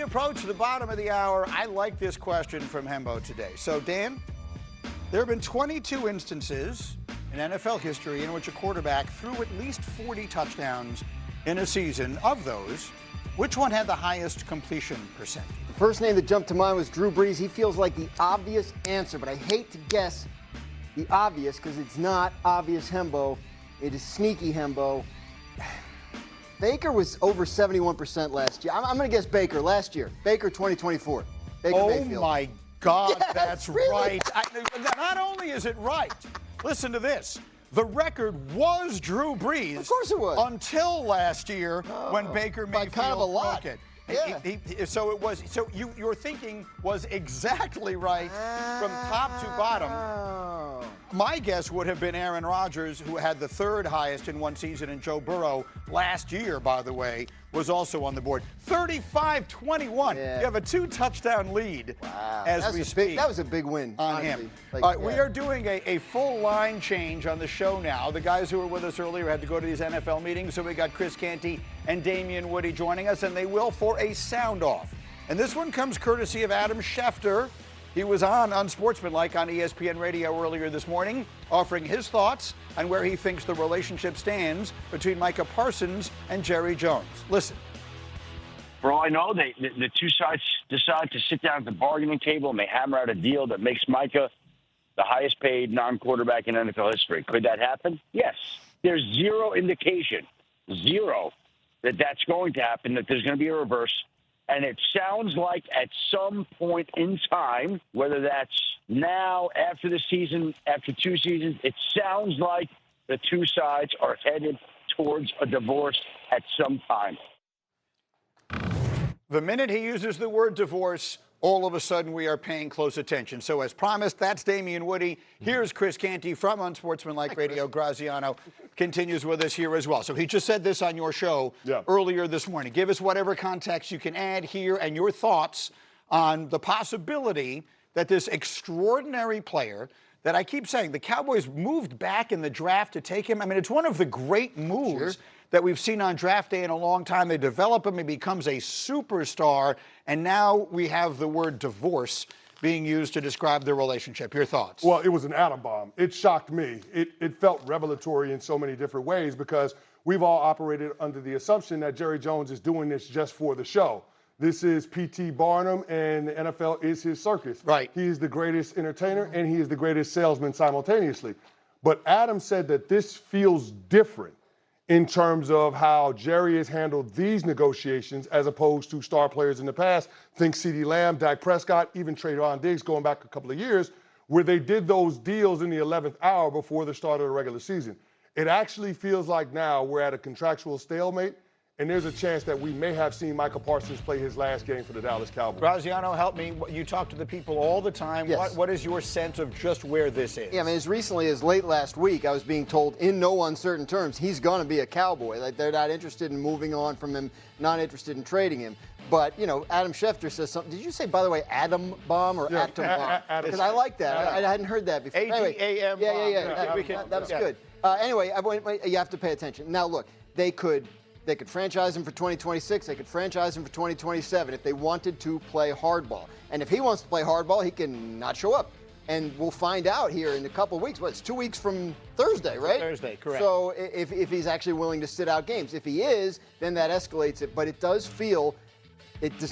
approach the bottom of the hour, I like this question from Hembo today. So, Dan, there have been 22 instances in NFL history in which a quarterback threw at least 40 touchdowns in a season. Of those, which one had the highest completion percentage? The first name that jumped to mind was Drew Brees. He feels like the obvious answer, but I hate to guess the obvious because it's not obvious Hembo. It is sneaky Hembo. Baker was over 71% last year. I'm going to guess Baker last year. Baker 2024. Baker Mayfield. Oh, my God, Yes, that's really? right. Not only is it right, listen to this. The record was Drew Brees. Of course it was. Until last year when Baker Mayfield kind of a lot. broke it. Yeah. So it was. So your thinking was exactly right from top to bottom. My guess would have been Aaron Rodgers, who had the third highest in one season, and Joe Burrow last year, by the way, was also on the board. 35-21. Yeah. You have a 2-touchdown lead as we speak. That was a big win on him. We are doing a full line change on the show now. The guys who were with us earlier had to go to these NFL meetings, so we got Chris Canty and Damien Woody joining us, and they will for a sound off. And this one comes courtesy of Adam Schefter. He was on Unsportsmanlike on ESPN Radio earlier this morning, offering his thoughts on where he thinks the relationship stands between Micah Parsons and Jerry Jones. Listen. For all I know, the two sides decide to sit down at the bargaining table and they hammer out a deal that makes Micah the highest paid non-quarterback in NFL history. Could that happen? Yes. There's zero indication, that that's going to happen, that there's going to be a reverse. And it sounds like at some point in time, whether that's now, after the season, after 2 seasons, it sounds like the two sides are headed towards a divorce at some time. The minute he uses the word divorce, all of a sudden we are paying close attention. So as promised, that's Damien Woody. Here's Chris Canty from Unsportsmanlike Radio. Graziano continues with us here as well. So he just said this on your show earlier this morning. Give us whatever context you can add here and your thoughts on the possibility that this extraordinary player that I keep saying, the Cowboys moved back in the draft to take him. I mean, it's one of the great moves that we've seen on draft day in a long time. They develop him, he becomes a superstar, and now we have the word divorce being used to describe the relationship. Your thoughts? Well, it was an atom bomb. It shocked me. It felt revelatory in so many different ways because we've all operated under the assumption that Jerry Jones is doing this just for the show. This is P.T. Barnum, and the NFL is his circus. Right. He is the greatest entertainer, and he is the greatest salesman simultaneously. But Adam said that this feels different in terms of how Jerry has handled these negotiations as opposed to star players in the past. Think CeeDee Lamb, Dak Prescott, even Trayvon Diggs going back a couple of years, where they did those deals in the 11th hour before the start of the regular season. It actually feels like now we're at a contractual stalemate, and there's a chance that we may have seen Micah Parsons play his last game for the Dallas Cowboys. Graziano, help me. You talk to the people all the time. Yes. What is your sense of just where this is? Yeah, I mean, as recently as late last week, I was being told in no uncertain terms he's going to be a Cowboy. Like, they're not interested in moving on from him, not interested in trading him. But, Adam Schefter says something. Did you say, by the way, Atom Bomb or Atom Bomb? Because I like that. I hadn't heard that before. A-D-A-M Anyway, bomb. That was good. Anyway, you have to pay attention. Now, look, they could franchise him for 2026. They could franchise him for 2027 if they wanted to play hardball. And if he wants to play hardball, he can not show up. And we'll find out here in a couple of weeks. It's 2 weeks from Thursday, right? Thursday, correct. So if he's actually willing to sit out games. If he is, then that escalates it. But it does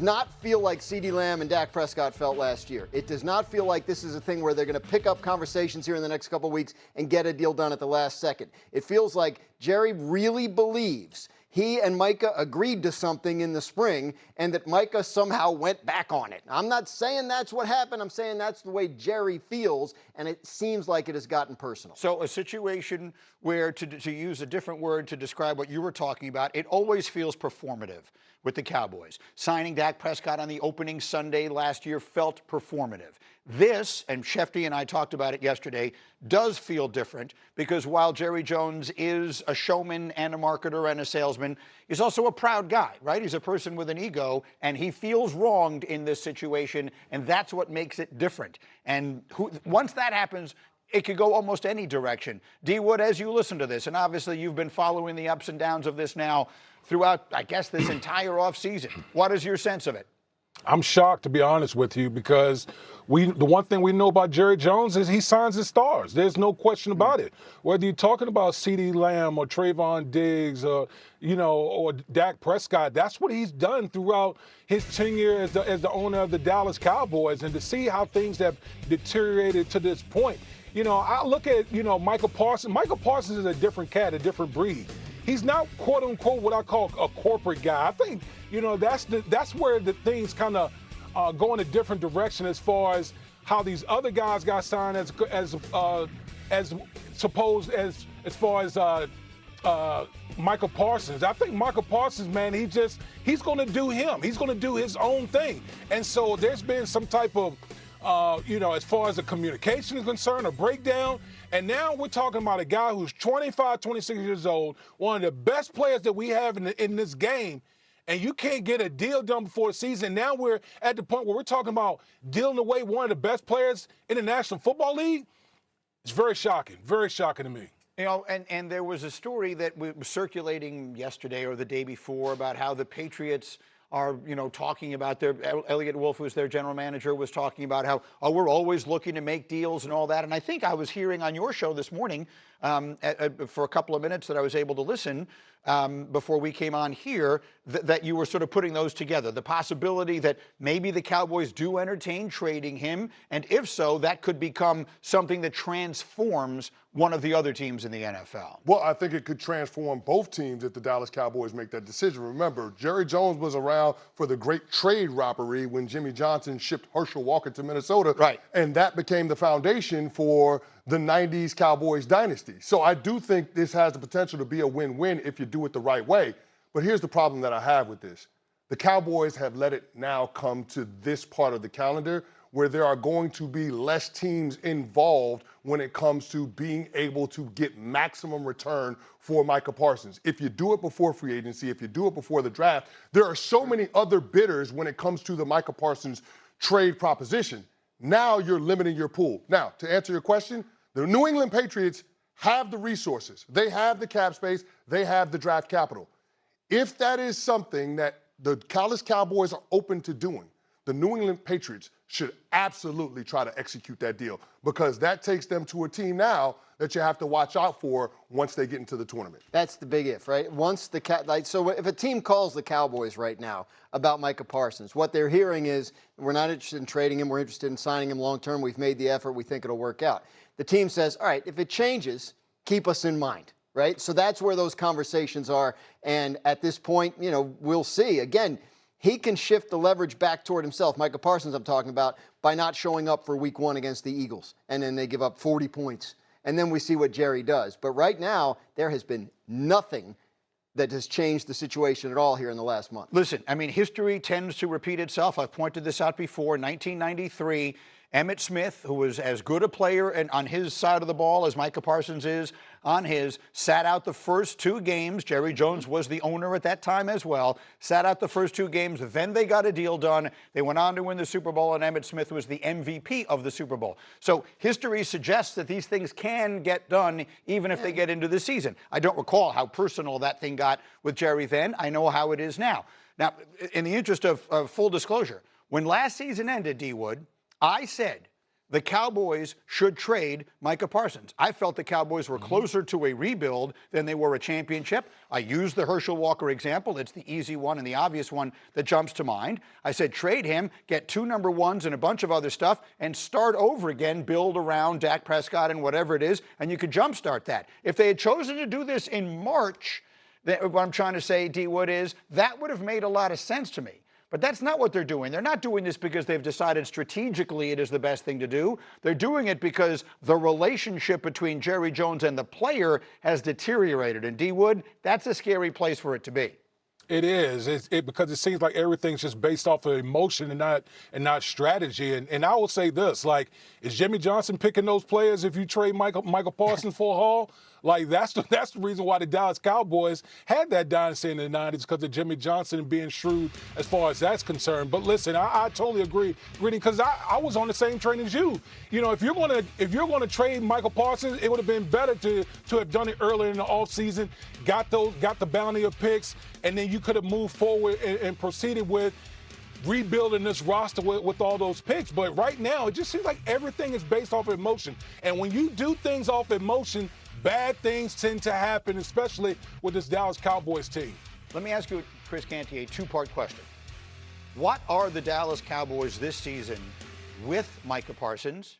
not feel like CeeDee Lamb and Dak Prescott felt last year. It does not feel like this is a thing where they're going to pick up conversations here in the next couple of weeks and get a deal done at the last second. It feels like Jerry really believes he and Micah agreed to something in the spring and that Micah somehow went back on it. I'm not saying that's what happened. I'm saying that's the way Jerry feels, and it seems like it has gotten personal. So a situation where, to use a different word to describe what you were talking about, it always feels performative with the Cowboys. Signing Dak Prescott on the opening Sunday last year felt performative. This, and Shefty and I talked about it yesterday, does feel different because while Jerry Jones is a showman and a marketer and a salesman, he's also a proud guy, right? He's a person with an ego, and he feels wronged in this situation, and that's what makes it different. And once that happens, it could go almost any direction. D. Wood, as you listen to this, and obviously you've been following the ups and downs of this now throughout, I guess, this entire offseason, what is your sense of it? I'm shocked, to be honest with you, because the one thing we know about Jerry Jones is he signs his stars. There's no question about it. Whether you're talking about CeeDee Lamb or Trayvon Diggs or Dak Prescott, that's what he's done throughout his tenure as the owner of the Dallas Cowboys. And to see how things have deteriorated to this point, I look at, Michael Parsons. Michael Parsons is a different cat, a different breed. He's not, quote unquote, what I call a corporate guy. I think, that's where the things kind of go in a different direction as far as how these other guys got signed as far as Michael Parsons. I think Michael Parsons, man, he's going to do him. He's going to do his own thing. And so there's been some type of, as far as the communication is concerned, a breakdown. And now we're talking about a guy who's 25, 26 years old, one of the best players that we have in this game, and you can't get a deal done before the season. Now we're at the point where we're talking about dealing away one of the best players in the National Football League. It's very shocking to me. And there was a story that was circulating yesterday or the day before about how the Patriots are, talking about Elliott Wolf, who's their general manager, was talking about how, we're always looking to make deals and all that. And I think I was hearing on your show this morning for a couple of minutes that I was able to listen before we came on here, that you were sort of putting those together. The possibility that maybe the Cowboys do entertain trading him, and if so, that could become something that transforms one of the other teams in the NFL. Well, I think it could transform both teams if the Dallas Cowboys make that decision. Remember, Jerry Jones was around for the great trade robbery when Jimmy Johnson shipped Herschel Walker to Minnesota. Right. And that became the foundation for the 90s Cowboys dynasty. So I do think this has the potential to be a win-win if you do it the right way. But here's the problem that I have with this. The Cowboys have let it now come to this part of the calendar where there are going to be less teams involved when it comes to being able to get maximum return for Micah Parsons. If you do it before free agency, if you do it before the draft, there are so many other bidders when it comes to the Micah Parsons trade proposition. Now you're limiting your pool. Now, to answer your question, the New England Patriots have the resources. They have the cap space. They have the draft capital. If that is something that the Dallas Cowboys are open to doing, the New England Patriots should absolutely try to execute that deal, because that takes them to a team now that you have to watch out for once they get into the tournament. That's the big if, right? Once so if a team calls the Cowboys right now about Micah Parsons, what they're hearing is, we're not interested in trading him, we're interested in signing him long term, we've made the effort, we think it'll work out. The team says, all right, if it changes, keep us in mind, right? So that's where those conversations are, and at this point, we'll see. Again, he can shift the leverage back toward himself, Micah Parsons I'm talking about, by not showing up for week 1 against the Eagles, and then they give up 40 points. And then we see what Jerry does. But right now, there has been nothing that has changed the situation at all here in the last month. Listen, history tends to repeat itself. I've pointed this out before. 1993, Emmitt Smith, who was as good a player and on his side of the ball as Micah Parsons is on his, sat out the first 2 games. Jerry Jones was the owner at that time as well. Sat out the first 2 games. Then they got a deal done. They went on to win the Super Bowl, and Emmitt Smith was the MVP of the Super Bowl. So history suggests that these things can get done even if they get into the season. I don't recall how personal that thing got with Jerry then. I know how it is now. Now, in the interest of full disclosure, when last season ended, D. Wood, I said the Cowboys should trade Micah Parsons. I felt the Cowboys were closer to a rebuild than they were a championship. I used the Herschel Walker example. It's the easy one and the obvious one that jumps to mind. I said trade him, get 2 number 1s and a bunch of other stuff, and start over again, build around Dak Prescott and whatever it is, and you could jumpstart that. If they had chosen to do this in March, what I'm trying to say, D. Wood, is that would have made a lot of sense to me. But that's not what they're doing. They're not doing this because they've decided strategically it is the best thing to do. They're doing it because the relationship between Jerry Jones and the player has deteriorated. And D. Wood, that's a scary place for it to be. It is. Because it seems like everything's just based off of emotion and not strategy. And I will say this, is Jimmy Johnson picking those players if you trade Michael Parsons for a haul? That's the reason why the Dallas Cowboys had that dynasty in the 90s, because of Jimmy Johnson being shrewd as far as that's concerned. But listen, I totally agree, because I was on the same train as you. If you're going to trade Michael Parsons, it would have been better to have done it earlier in the offseason, got the bounty of picks, and then you could have moved forward and proceeded with rebuilding this roster with all those picks. But right now, it just seems like everything is based off emotion. And when you do things off emotion, bad things tend to happen, especially with this Dallas Cowboys team. Let me ask you, Chris Canty, a two-part question. What are the Dallas Cowboys this season with Micah Parsons,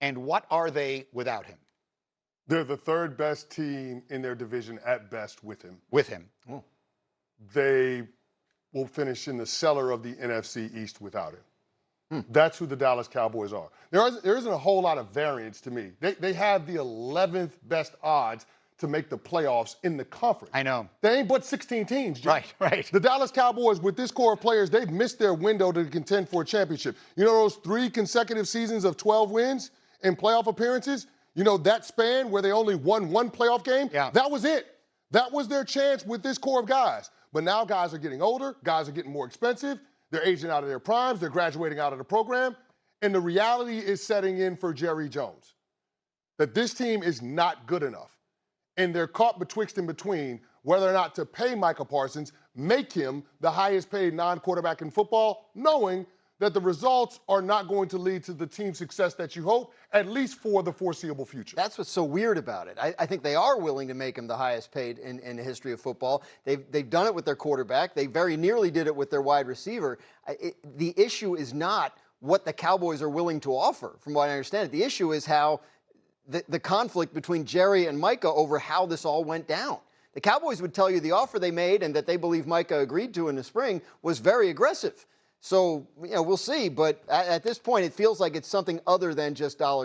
and what are they without him? They're the third best team in their division at best with him. With him. Oh. They will finish in the cellar of the NFC East without him. That's who the Dallas Cowboys are. There isn't a whole lot of variance to me. They have the 11th best odds to make the playoffs in the conference. I know. They ain't but 16 teams, Jim. Right. The Dallas Cowboys, with this core of players, they've missed their window to contend for a championship. You know those 3 consecutive seasons of 12 wins and playoff appearances? You know that span where they only won 1 playoff game? Yeah. That was it. That was their chance with this core of guys. But now guys are getting older, guys are getting more expensive, they're aging out of their primes, they're graduating out of the program, and the reality is setting in for Jerry Jones that this team is not good enough. And they're caught betwixt and between whether or not to pay Micah Parsons, make him the highest paid non-quarterback in football, knowing that the results are not going to lead to the team success that you hope, at least for the foreseeable future. That's what's so weird about it. I think they are willing to make him the highest paid in the history of football. They've done it with their quarterback. They very nearly did it with their wide receiver. The issue is not what the Cowboys are willing to offer, from what I understand it. The issue is how the conflict between Jerry and Micah over how this all went down. The Cowboys would tell you the offer they made and that they believe Micah agreed to in the spring was very aggressive. So, we'll see. But at this point, it feels like it's something other than just dollars